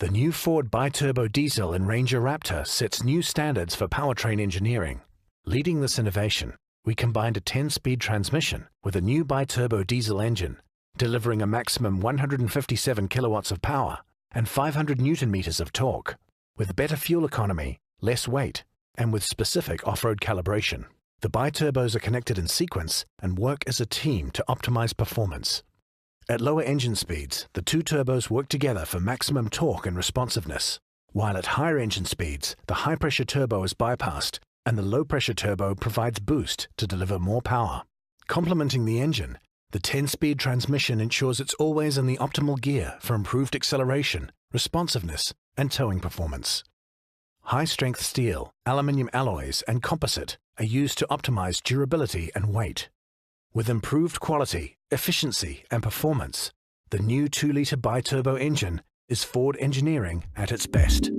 The new Ford biturbo diesel in Ranger Raptor sets new standards for powertrain engineering. Leading this innovation, we combined a 10-speed transmission with a new biturbo diesel engine, delivering a maximum 157 kilowatts of power and 500 newton meters of torque, with better fuel economy, less weight, and with specific off-road calibration. The biturbos are connected in sequence and work as a team to optimize performance. At lower engine speeds, the two turbos work together for maximum torque and responsiveness, while at higher engine speeds, the high-pressure turbo is bypassed and the low-pressure turbo provides boost to deliver more power. Complementing the engine, the 10-speed transmission ensures it's always in the optimal gear for improved acceleration, responsiveness, and towing performance. High-strength steel, aluminium alloys, and composite are used to optimize durability and weight. With improved quality, efficiency, and performance, the new 2-liter biturbo engine is Ford engineering at its best.